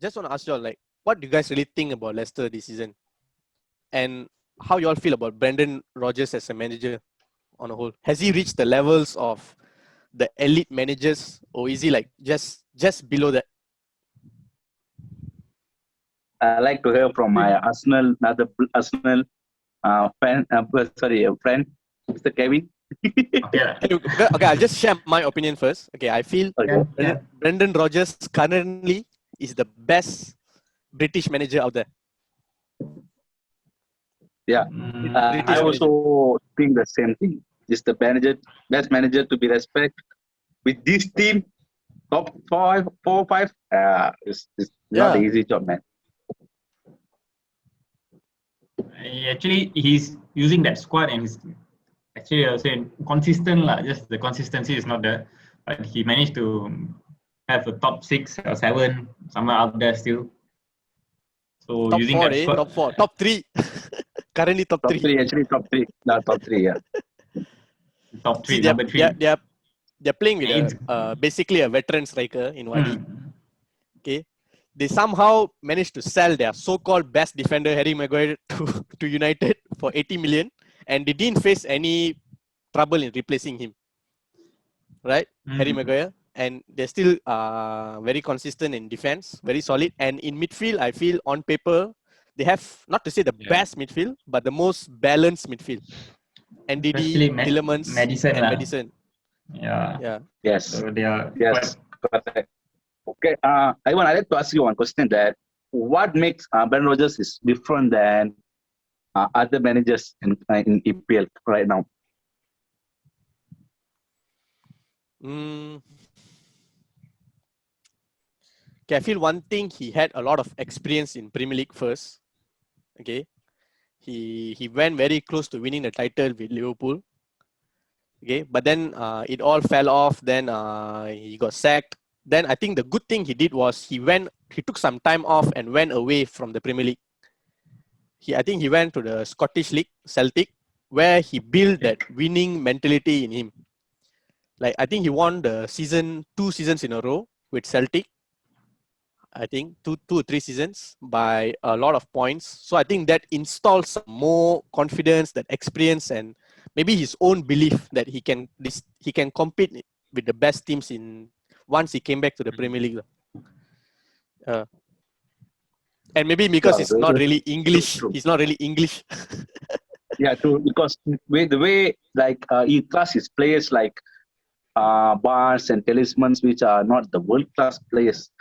just want to ask you all, like, what do you guys really think about Leicester this season? And how you all feel about Brendan Rodgers as a manager on a whole? Has he reached the levels of the elite managers, or is he like just below that? I like to hear from my Arsenal friend, Mr. Kevin. Okay, I'll just share my opinion first. Okay, I feel Okay. Brendan Rodgers currently is the best British manager out there. Yeah, British I manager. also think the same thing. Is the best manager to be respected with this team, top 5. It's not an easy job, man. Actually, he's using that squad and he's actually saying consistent lah. Just the consistency is not there, but he managed to have a top 6 or 7 somewhere out there still. So top using 4, that squad, top 4, top 3. Currently top 3. Actually top 3. No, top 3, yeah. top 3, See, number 3. they're playing with basically a veteran striker in Wadi. Okay, they somehow managed to sell their so-called best defender Harry Maguire to United for 80 million, and they didn't face any trouble in replacing him. Right, Harry Maguire, and they're still very consistent in defense, very solid, and in midfield, I feel on paper they have, not to say the best midfield, but the most balanced midfield. And Didi, Tillemans, and Madison. Yeah. Yes. So they are Correct. Okay. Ivan, I'd like to ask you one question: that what makes Brendan Rodgers is different than other managers in EPL right now? Okay, I feel one thing, he had a lot of experience in Premier League first. Okay, he went very close to winning the title with Liverpool. Okay, but then it all fell off. Then he got sacked. Then I think the good thing he did was he took some time off and went away from the Premier League. I think he went to the Scottish League, Celtic, where he built that winning mentality in him. Like, I think he won the 2 seasons in a row with Celtic. I think 2 or 3 seasons by a lot of points. So I think that installs some more confidence, that experience, and maybe his own belief that he can compete with the best teams once he came back to the Premier League. And maybe because it's not really English. True. He's not really English. Yeah, true. Because the way like he trusts his players like Barnes and Talismans, which are not the world class players,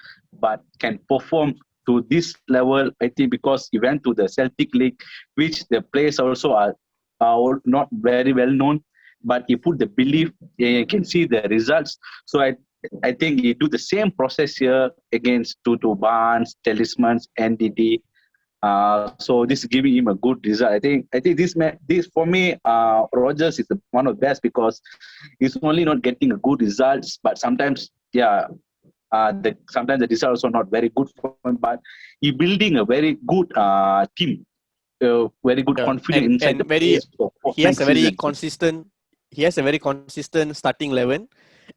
but can perform to this level. I think because he went to the Celtic League, which the players also are not very well known, but he put the belief. You can see the results. So I think he do the same process here against Tutu Barnes, Talismans, NDD. So this is giving him a good result. I think this for me, Rodgers is one of the best because he's only not getting a good results, but sometimes sometimes the results are not very good for him. But he building a very good team, very good confidence inside the players. He has a very consistent starting 11,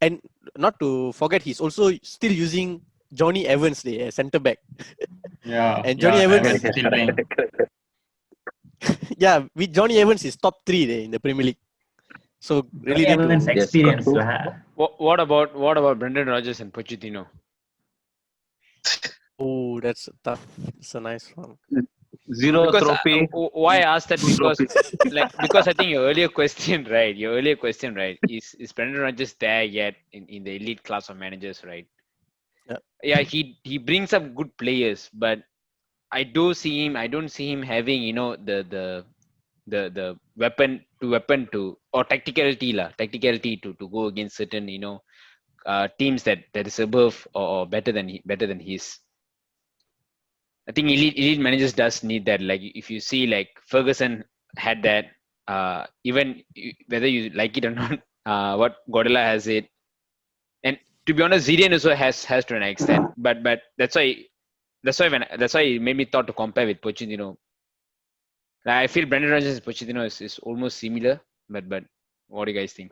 and not to forget, he's also still using Johnny Evans there, centre back. Yeah. And Johnny Evans is still playing. Yeah, with Johnny Evans is top 3 there in the Premier League. So really Johnny Evans experience. What about Brendan Rodgers and Pochettino? Oh, that's tough. It's a nice one. Zero trophy. Why I asked that? Because I think your earlier question, right? Is Brendan Rodgers there yet in the elite class of managers, right? Yeah, he brings up good players, but I don't see him having, the weapon to, or tacticality to go against certain, teams that is above or better than his. I think elite managers does need that. Like, if you see, like, Ferguson had that, even whether you like it or not, what Guardiola has it, and to be honest, Zidane also has to an extent, but that's why it made me thought to compare with Pochettino. Like, I feel Brendan Rodgers and Pochettino is almost similar, but what do you guys think?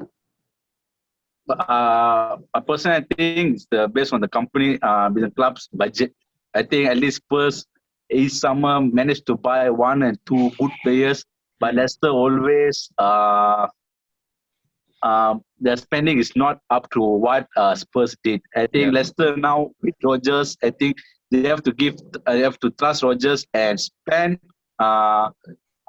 Personally, I think it's based on the company, the club's budget. I think at least Spurs each summer managed to buy 1 and 2 good players, but Leicester always their spending is not up to what Spurs did. I think Leicester now with Rodgers, I think they have to trust Rodgers and spend uh,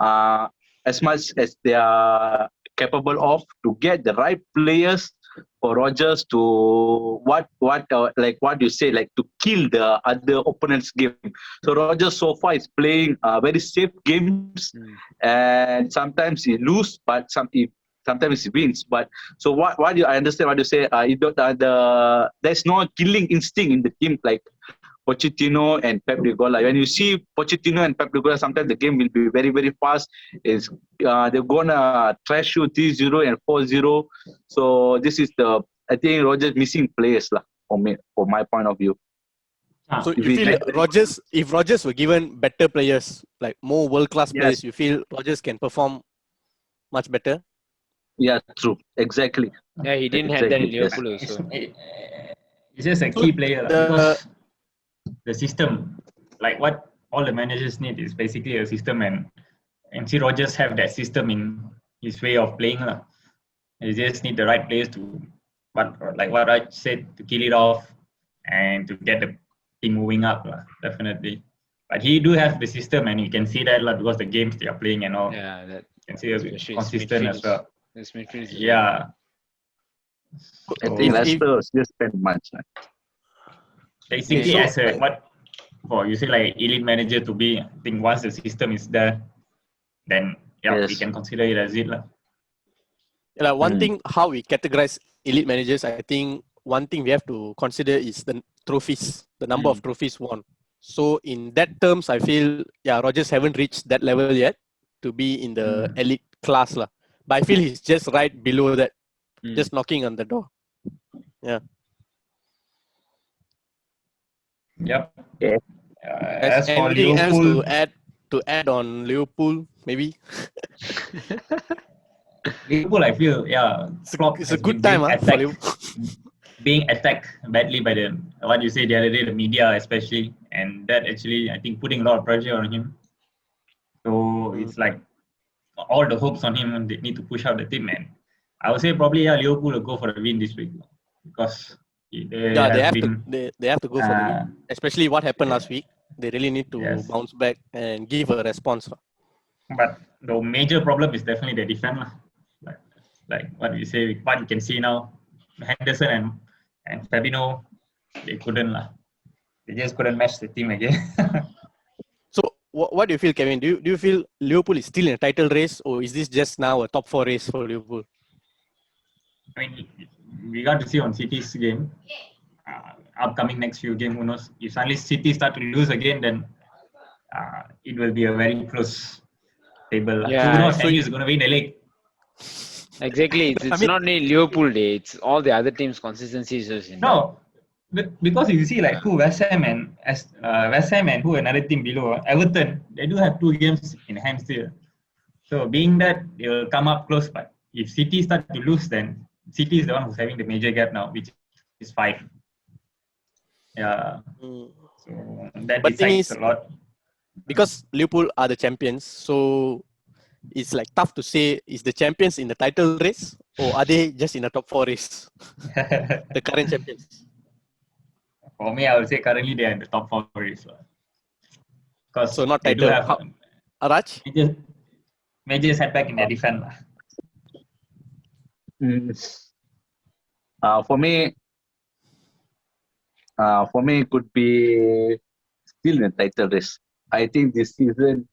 uh, as much as they are capable of to get the right players for Rodgers to like what you say, like to kill the other opponent's game. So Rodgers so far is playing very safe games, and sometimes he lose, but sometimes he wins. But so I understand what you say. There's no killing instinct in the team like Pochettino and Pep Guardiola. When you see Pochettino and Pep Guardiola, sometimes the game will be very, very fast. They're gonna trash you 3-0 and 4-0. So this is I think Rodgers missing players lah for my point of view. So you feel if Rodgers were given better players, like more world-class players, you feel Rodgers can perform much better? Yeah, true. Exactly. Yeah, he didn't have that in Liverpool also. It's just a key player because the system, like what all the managers need is basically a system, and see Rodgers have that system in his way of playing. He just need the right players to, like what I said, to kill it off and to get the team moving up, definitely. But he do have the system, and you can see that because the games they are playing and all. Yeah, that you can see it's consistent as well. Yeah. I think Leicester just spend much. Basically, as a you say like elite manager to be, I think once the system is there, then we can consider it as it. One thing, how we categorize elite managers, I think one thing we have to consider is the trophies, the number of trophies won. So in that terms, I feel Rodgers haven't reached that level yet to be in the elite class lah. But I feel he's just right below that, just knocking on the door. Yeah. Yep. Okay. As for anything Liverpool, else to add on Liverpool, maybe? Liverpool, I feel, it's a good time for Liverpool. Being attacked badly by what you say the other day, the media especially, and that actually, I think, putting a lot of pressure on him. So it's like all the hopes on him, they need to push out the team, and I would say probably Liverpool will go for the win this week because they have to go for the win. Especially what happened last week. They really need to bounce back and give a response. But the major problem is definitely the defense. Like what you say, what you can see now, Henderson and Fabinho, they couldn't. They just couldn't match the team again. So what do you feel, Kevin? Do you feel Liverpool is still in a title race, or is this just now a top 4 race for Liverpool? I mean, we got to see on City's game, upcoming next few games, who knows? If suddenly City start to lose again, then it will be a very close table. Yeah, who knows? Who's going to win the league? Exactly. It's not only Liverpool day. It's all the other teams' consistency is just because you see like West Ham and who another team below, Everton, they do have 2 games in hand still. So being that they will come up close, but if City start to lose, then City is the one who's having the major gap now, which is 5. Yeah. So that decides a lot. Because Liverpool are the champions, so it's like tough to say, is the champions in the title race or are they just in the top 4 race? The current champions. For me, I would say currently they are in the top 4 race. So not title. Raj? Major setback in their defense. For me, it could be still in the title race. I think this season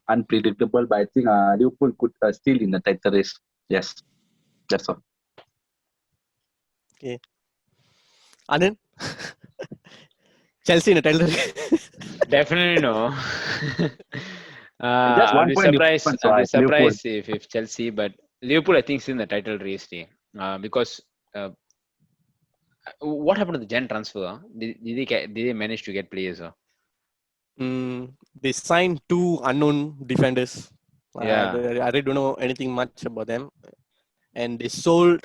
unpredictable, but I think Liverpool could still in the title race. Yes, that's all. Okay. Anand? Chelsea in the title race? Definitely no. I'll be surprised if Chelsea, but Liverpool I think is in the title race day. Because what happened to the Gen transfer? Did they manage to get players? They signed 2 unknown defenders. I really don't know anything much about them. And they sold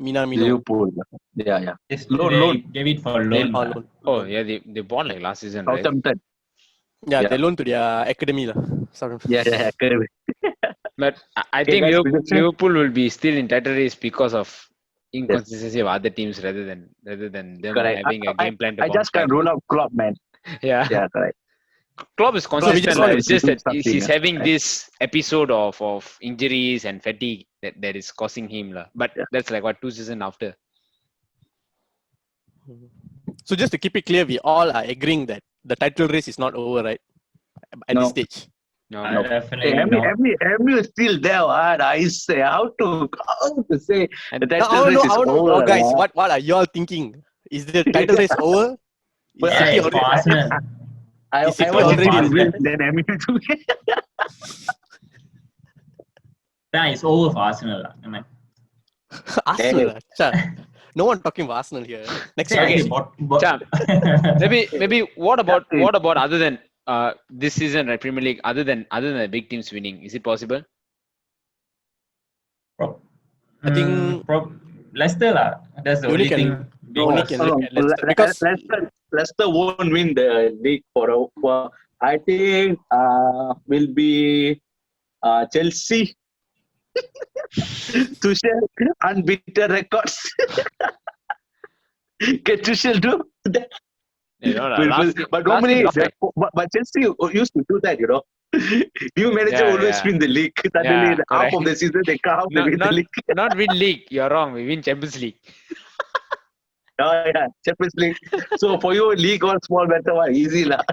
Minamino. Liverpool. Yeah. Yesterday Loan. gave it for loan. Oh, lah. loan. Oh yeah, they bought like last season, right? Southampton. Yeah, Yeah. they loan to their academy lah. Yeah. Correct. But I Okay, think guys, prediction? Liverpool will be still in title race because of inconsistency of other teams rather than them Correct. having a game plan to I bounce just can't back. rule out Klopp, man. Yeah. Yeah, correct. Klopp is consistent. just Like, want it's to just do that something, he's having right? this episode of injuries and fatigue that is causing him. But Yeah. that's like what 2 seasons after. So just to keep it clear, we all are agreeing that the title race is not over, right? At this No. stage. No. No. Definitely Hey, not. MU is still there. I say how to say And the Now, title race is over. guys, what are y'all thinking? Is the title race over? Is Well, Yeah, City it's for already? Arsenal. I Is City was already already there? then MU too. Yeah, it's over for Arsenal. lah. I mean, Arsenal. No one talking about Arsenal here. Next say, week. okay, Champ. Maybe what about other than this season, right? Premier League, other than the big teams winning, is it possible? I think Leicester lah. That's the you only only thing. you only can look at Leicester because Leicester won't win the league for I think will be Chelsea. Tuchel unbeaten records. Can Tuchel do that? You know, But normally, last week, but Chelsea used to do that, you know. New manager Yeah, always yeah. win the league. Suddenly, Yeah, half correct. of the season they come to win the league. not win league. You're wrong. We win Champions League. Oh yeah, Champions League. So for you, league or small matter, easy lah.